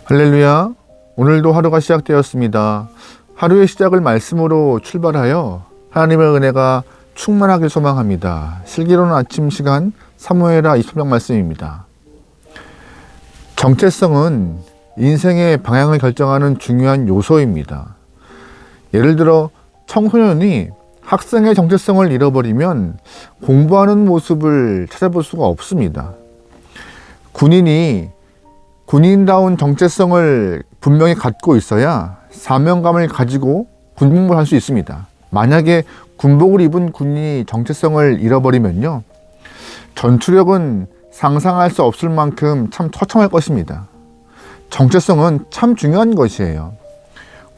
할렐루야. 오늘도 하루가 시작되었습니다. 하루의 시작을 말씀으로 출발하여 하나님의 은혜가 충만하길 소망합니다. 슬기로운 아침 시간 사무엘하 20장 말씀입니다. 정체성은 인생의 방향을 결정하는 중요한 요소입니다. 예를 들어 청소년이 학생의 정체성을 잃어버리면 공부하는 모습을 찾아볼 수가 없습니다. 군인이 군인다운 정체성을 분명히 갖고 있어야 사명감을 가지고 군복무를 할 수 있습니다. 만약에 군복을 입은 군인이 정체성을 잃어버리면요, 전투력은 상상할 수 없을 만큼 참 처참할 것입니다. 정체성은 참 중요한 것이에요.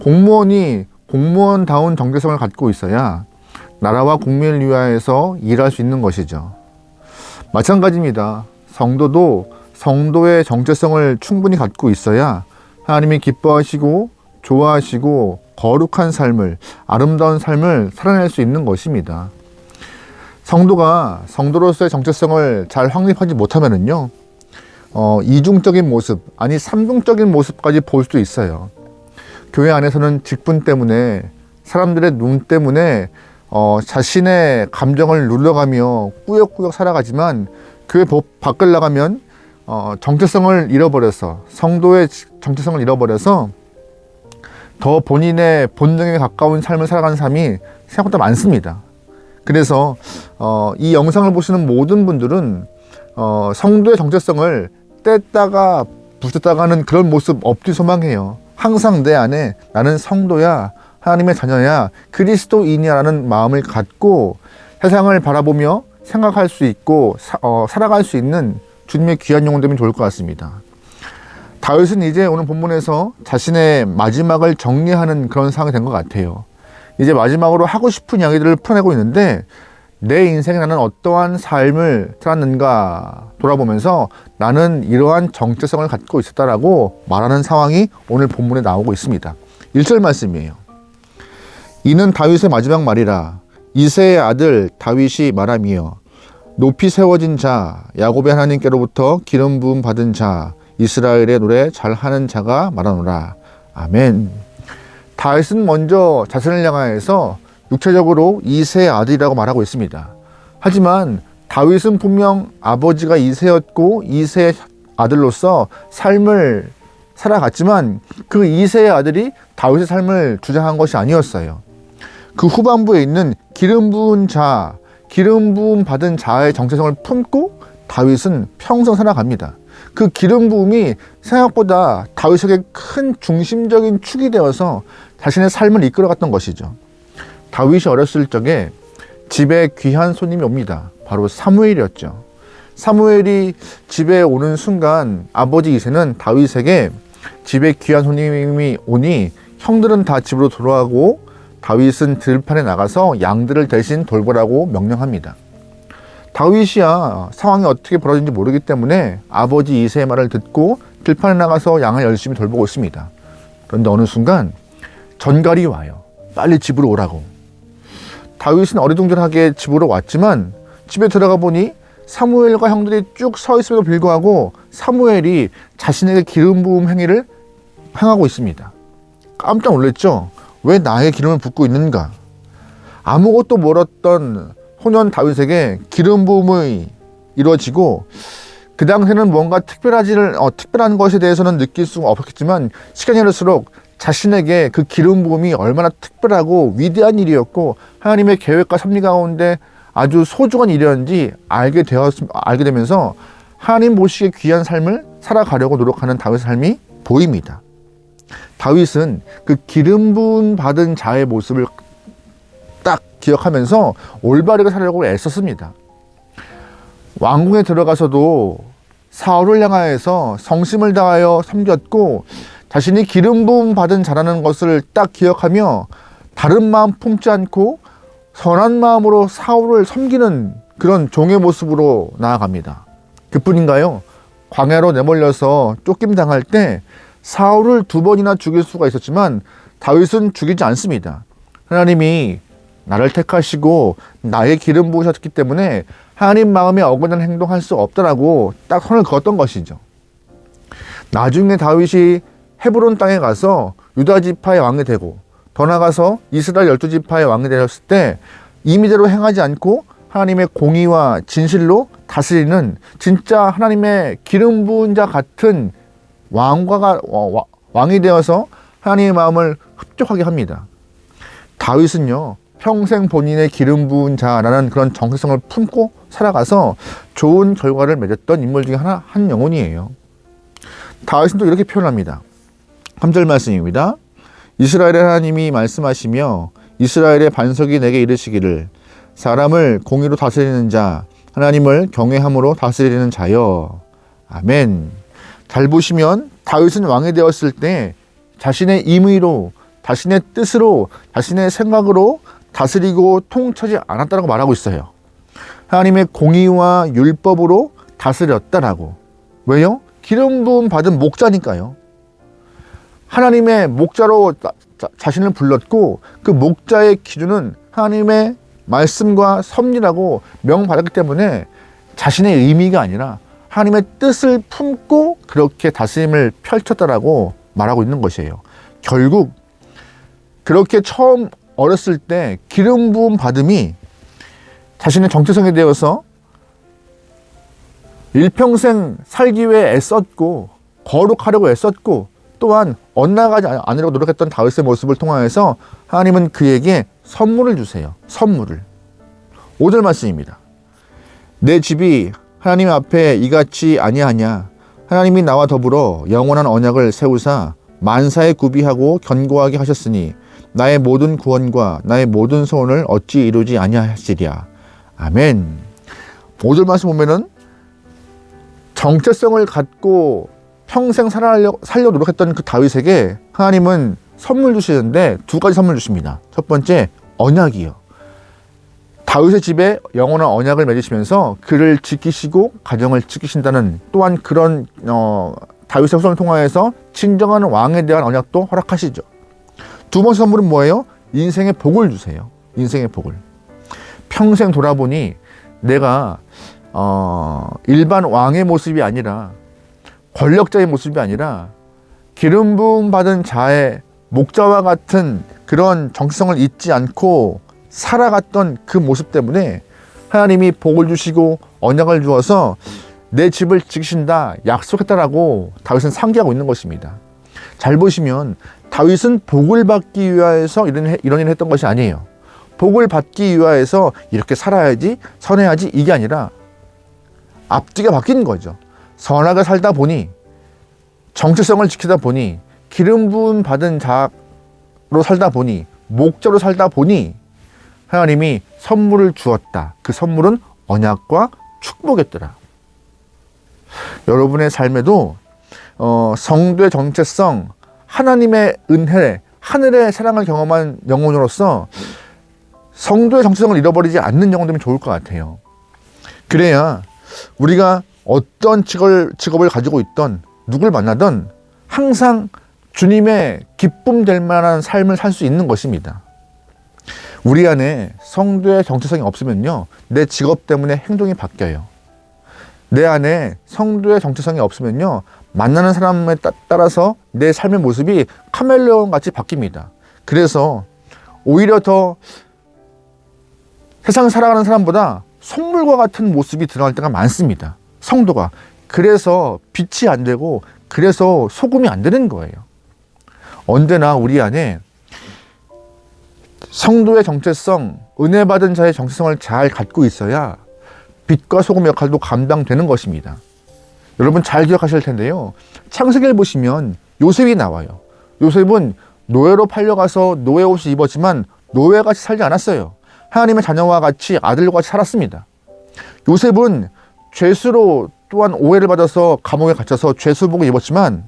공무원이 공무원다운 정체성을 갖고 있어야 나라와 국민을 위하여서 일할 수 있는 것이죠. 마찬가지입니다. 성도도 성도의 정체성을 충분히 갖고 있어야 하나님이 기뻐하시고 좋아하시고 거룩한 삶을, 아름다운 삶을 살아낼 수 있는 것입니다. 성도가 성도로서의 정체성을 잘 확립하지 못하면요, 이중적인 모습, 아니 삼중적인 모습까지 볼 수도 있어요. 교회 안에서는 직분 때문에, 사람들의 눈 때문에 자신의 감정을 눌러가며 꾸역꾸역 살아가지만 교회 밖을 나가면 정체성을 잃어버려서, 성도의 정체성을 잃어버려서 더 본인의 본능에 가까운 삶을 살아가는 사람이 생각보다 많습니다. 그래서 이 영상을 보시는 모든 분들은 성도의 정체성을 뗐다가 붙였다가 하는 그런 모습 없길 소망해요. 항상 내 안에 나는 성도야, 하나님의 자녀야, 그리스도인이야 라는 마음을 갖고 세상을 바라보며 생각할 수 있고 살아갈 수 있는 주님의 귀한 영혼 되면 좋을 것 같습니다. 다윗은 이제 오늘 본문에서 자신의 마지막을 정리하는 그런 상황이 된 것 같아요. 이제 마지막으로 하고 싶은 이야기들을 풀어내고 있는데, 내 인생에 나는 어떠한 삶을 살았는가 돌아보면서 나는 이러한 정체성을 갖고 있었다라고 말하는 상황이 오늘 본문에 나오고 있습니다. 1절 말씀이에요. 이는 다윗의 마지막 말이라. 이새의 아들 다윗이 말하며 높이 세워진 자, 야곱의 하나님께로부터 기름 부음 받은 자, 이스라엘의 노래 잘하는 자가 말하노라. 아멘. 다윗은 먼저 자신을 향하여서 육체적으로 이새의 아들이라고 말하고 있습니다. 하지만 다윗은 분명 아버지가 이새였고 이새의 아들로서 삶을 살아갔지만 그 이새의 아들이 다윗의 삶을 주장한 것이 아니었어요. 그 후반부에 있는 기름 부은 자, 기름 부음 받은 자의 정체성을 품고 다윗은 평생 살아갑니다. 그 기름 부음이 생각보다 다윗에게 큰 중심적인 축이 되어서 자신의 삶을 이끌어갔던 것이죠. 다윗이 어렸을 적에 집에 귀한 손님이 옵니다. 바로 사무엘이었죠. 사무엘이 집에 오는 순간 아버지 이새는 다윗에게 집에 귀한 손님이 오니 형들은 다 집으로 돌아가고 다윗은 들판에 나가서 양들을 대신 돌보라고 명령합니다. 다윗이야 상황이 어떻게 벌어진지 모르기 때문에 아버지 이새의 말을 듣고 들판에 나가서 양을 열심히 돌보고 있습니다. 그런데 어느 순간 전갈이 와요. 빨리 집으로 오라고. 다윗은 어리둥절하게 집으로 왔지만 집에 들어가 보니 사무엘과 형들이 쭉 서 있음에도 불구하고 사무엘이 자신에게 기름 부음 행위를 행하고 있습니다. 깜짝 놀랐죠. 왜 나의 기름을 붓고 있는가? 아무것도 몰랐던 소년 다윗에게 기름 부음이 이루어지고, 그 당시에는 뭔가 특별한 것에 대해서는 느낄 수가 없었겠지만 시간이 흐를수록 자신에게 그 기름 부음이 얼마나 특별하고 위대한 일이었고 하나님의 계획과 섭리 가운데 아주 소중한 일이었는지 알게 되면서 하나님 보시기에 귀한 삶을 살아가려고 노력하는 다윗의 삶이 보입니다. 다윗은 그 기름 부음 받은 자의 모습을 딱 기억하면서 올바르게 살려고 애썼습니다. 왕궁에 들어가서도 사울을 향하여서 성심을 다하여 섬겼고, 자신이 기름 부음 받은 자라는 것을 딱 기억하며 다른 마음 품지 않고 선한 마음으로 사울을 섬기는 그런 종의 모습으로 나아갑니다. 그뿐인가요? 광야로 내몰려서 쫓김당할 때 사울을 2번이나 죽일 수가 있었지만 다윗은 죽이지 않습니다. 하나님이 나를 택하시고 나의 기름 부으셨기 때문에 하나님 마음에 어긋난 행동할 수 없다라고 딱 선을 그었던 것이죠. 나중에 다윗이 헤브론 땅에 가서 유다 지파의 왕이 되고 더 나아가서 이스라엘 12지파의 왕이 되었을 때 임의대로 행하지 않고 하나님의 공의와 진실로 다스리는 진짜 하나님의 기름 부은 자 같은 왕이 되어서 하나님의 마음을 흡족하게 합니다. 다윗은요, 평생 본인의 기름 부은 자라는 그런 정체성을 품고 살아가서 좋은 결과를 맺었던 인물 중에 한 영혼이에요. 다윗은 또 이렇게 표현합니다. 3절 말씀입니다. 이스라엘의 하나님이 말씀하시며 이스라엘의 반석이 내게 이르시기를 사람을 공의로 다스리는 자, 하나님을 경외함으로 다스리는 자여. 아멘. 잘 보시면 다윗은 왕이 되었을 때 자신의 임의로, 자신의 뜻으로, 자신의 생각으로 다스리고 통치하지 않았다고 말하고 있어요. 하나님의 공의와 율법으로 다스렸다라고. 왜요? 기름 부음 받은 목자니까요. 하나님의 목자로 자신을 불렀고 그 목자의 기준은 하나님의 말씀과 섭리라고 명받았기 때문에 자신의 의미가 아니라 하나님의 뜻을 품고 그렇게 다스림을 펼쳤다라고 말하고 있는 것이에요. 결국 그렇게 처음 어렸을 때 기름 부음 받음이 자신의 정체성에 대해서 일평생 살기 위해 애썼고 거룩하려고 애썼고 또한 엇나가지 않으려고 노력했던 다윗의 모습을 통하여서 하나님은 그에게 선물을 주세요. 선물을. 5절 말씀입니다. 내 집이 하나님 앞에 이같이 아니하냐. 하나님이 나와 더불어 영원한 언약을 세우사 만사에 구비하고 견고하게 하셨으니 나의 모든 구원과 나의 모든 소원을 어찌 이루지 아니하시랴. 아멘. 5절 말씀 보면은 정체성을 갖고 평생 살려 노력했던 그 다윗에게 하나님은 선물 주시는데 두 가지 선물 주십니다. 첫 번째, 언약이요. 다윗의 집에 영원한 언약을 맺으시면서 그를 지키시고 가정을 지키신다는 또한 그런 다윗의 후손을 통하여서 진정한 왕에 대한 언약도 허락하시죠. 두 번째 선물은 뭐예요? 인생의 복을 주세요. 인생의 복을. 평생 돌아보니 내가 일반 왕의 모습이 아니라 권력자의 모습이 아니라 기름 부음 받은 자의 목자와 같은 그런 정체성을 잊지 않고 살아갔던 그 모습 때문에 하나님이 복을 주시고 언약을 주어서 내 집을 지키신다 약속했다라고 다윗은 상기하고 있는 것입니다. 잘 보시면 다윗은 복을 받기 위하여서 이런 일을 했던 것이 아니에요. 복을 받기 위하여서 이렇게 살아야지, 선해야지 이게 아니라 앞뒤가 바뀐 거죠. 선하게 살다 보니, 정체성을 지키다 보니, 기름 부음 받은 자로 살다 보니, 목자로 살다 보니 하나님이 선물을 주었다. 그 선물은 언약과 축복이었더라. 여러분의 삶에도 성도의 정체성, 하나님의 은혜, 하늘의 사랑을 경험한 영혼으로서 성도의 정체성을 잃어버리지 않는 영혼 되면 좋을 것 같아요. 그래야 우리가 어떤 직업을 가지고 있던 누굴 만나던 항상 주님의 기쁨 될 만한 삶을 살 수 있는 것입니다. 우리 안에 성도의 정체성이 없으면요, 내 직업 때문에 행동이 바뀌어요. 내 안에 성도의 정체성이 없으면요, 만나는 사람에 따라서 내 삶의 모습이 카멜레온 같이 바뀝니다. 그래서 오히려 더 세상 살아가는 사람보다 속물과 같은 모습이 드러날 때가 많습니다. 성도가. 그래서 빛이 안 되고 그래서 소금이 안 되는 거예요. 언제나 우리 안에 성도의 정체성, 은혜 받은 자의 정체성을 잘 갖고 있어야 빛과 소금 역할도 감당되는 것입니다. 여러분 잘 기억하실 텐데요. 창세기를 보시면 요셉이 나와요. 요셉은 노예로 팔려가서 노예 옷을 입었지만 노예같이 살지 않았어요. 하나님의 자녀와 같이 아들과 같이 살았습니다. 요셉은 죄수로 또한 오해를 받아서 감옥에 갇혀서 죄수복을 입었지만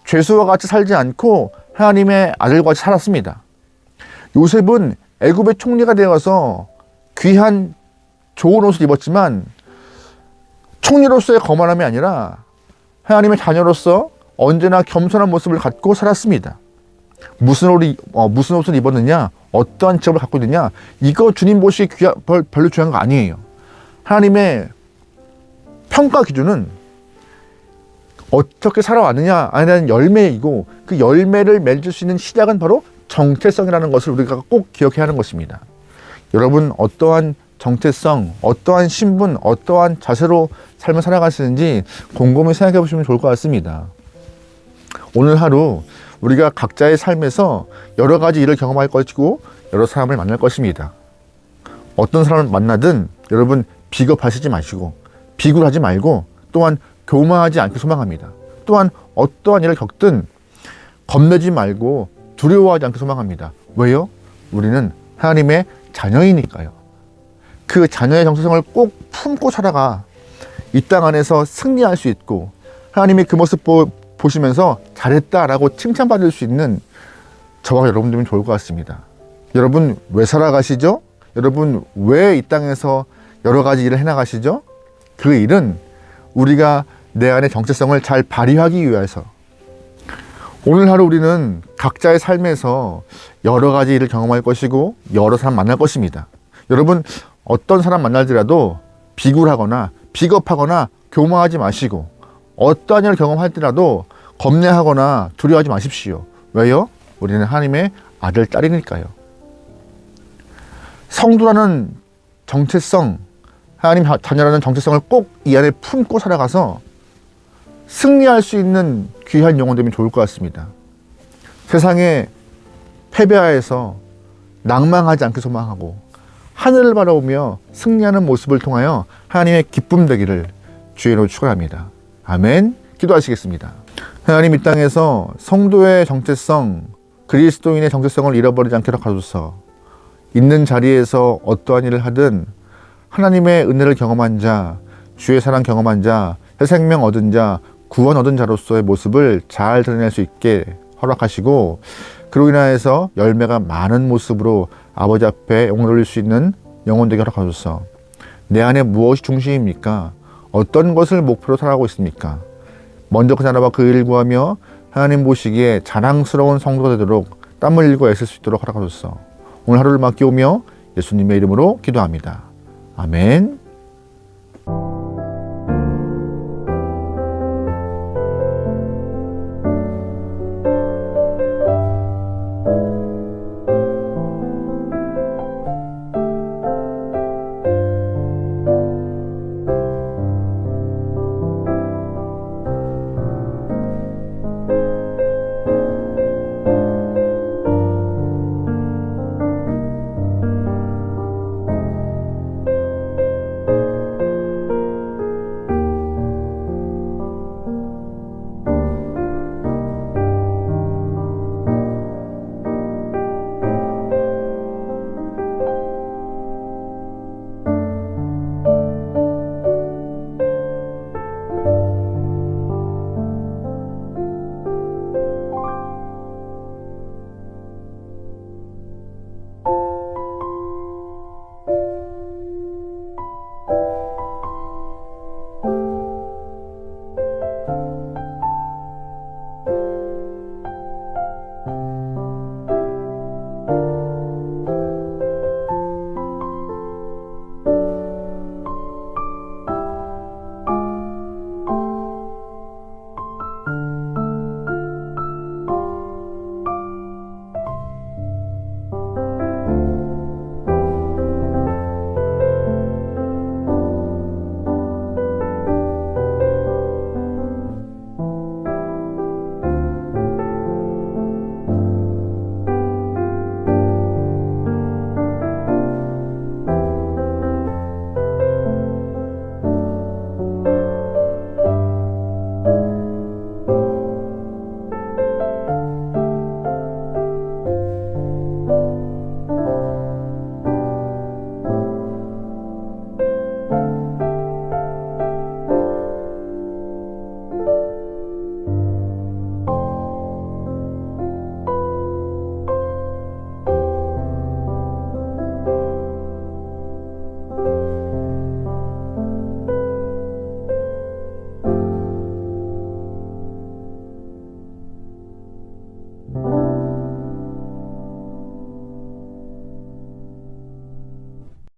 죄수와 같이 살지 않고 하나님의 아들과 같이 살았습니다. 요셉은 애굽의 총리가 되어서 귀한 좋은 옷을 입었지만 총리로서의 거만함이 아니라 하나님의 자녀로서 언제나 겸손한 모습을 갖고 살았습니다. 무슨 옷을 입었느냐, 어떠한 직업을 갖고 있느냐, 이거 주님 보시기 별로 중요한 거 아니에요. 하나님의 평가 기준은 어떻게 살아왔느냐 아니라는 열매이고, 그 열매를 맺을 수 있는 시작은 바로 정체성이라는 것을 우리가 꼭 기억해야 하는 것입니다. 여러분, 어떠한 정체성, 어떠한 신분, 어떠한 자세로 삶을 살아가시는지 곰곰이 생각해 보시면 좋을 것 같습니다. 오늘 하루 우리가 각자의 삶에서 여러 가지 일을 경험할 것이고 여러 사람을 만날 것입니다. 어떤 사람을 만나든 여러분 비겁하시지 마시고 비굴하지 말고 또한 교만하지 않게 소망합니다. 또한 어떠한 일을 겪든 겁내지 말고 두려워하지 않게 소망합니다. 왜요? 우리는 하나님의 자녀이니까요. 그 자녀의 정체성을 꼭 품고 살아가 이 땅 안에서 승리할 수 있고, 하나님이 그 모습 보시면서 잘했다라고 칭찬받을 수 있는 저와 여러분들이면 좋을 것 같습니다. 여러분 왜 살아가시죠? 여러분 왜 이 땅에서 여러 가지 일을 해나가시죠? 그 일은 우리가 내 안의 정체성을 잘 발휘하기 위해서. 오늘 하루 우리는 각자의 삶에서 여러 가지 일을 경험할 것이고 여러 사람 만날 것입니다. 여러분 어떤 사람 만날지라도 비굴하거나 비겁하거나 교만하지 마시고, 어떠한 일을 경험할지라도 겁내하거나 두려워하지 마십시오. 왜요? 우리는 하나님의 아들, 딸이니까요. 성도라는 정체성, 하나님 자녀라는 정체성을 꼭 이 안에 품고 살아가서 승리할 수 있는 귀한 영혼 되면 좋을 것 같습니다. 세상에 패배하여서 낭망하지 않게 소망하고 하늘을 바라보며 승리하는 모습을 통하여 하나님의 기쁨 되기를 주의 이름으로 축원합니다. 아멘. 기도하시겠습니다. 하나님, 이 땅에서 성도의 정체성, 그리스도인의 정체성을 잃어버리지 않게 하소서. 있는 자리에서 어떠한 일을 하든 하나님의 은혜를 경험한 자, 주의 사랑 경험한 자, 새 생명 얻은 자, 구원 얻은 자로서의 모습을 잘 드러낼 수 있게 허락하시고, 그로 인하여서 열매가 많은 모습으로 아버지 앞에 영광 돌릴 수 있는 영혼 되게 허락하소서. 내 안에 무엇이 중심입니까? 어떤 것을 목표로 살아가고 있습니까? 먼저 그 나라와 그 일을 구하며 하나님 보시기에 자랑스러운 성도가 되도록 땀을 흘리고 애쓸 수 있도록 허락하소서. 오늘 하루를 맡기오며 예수님의 이름으로 기도합니다. 아멘.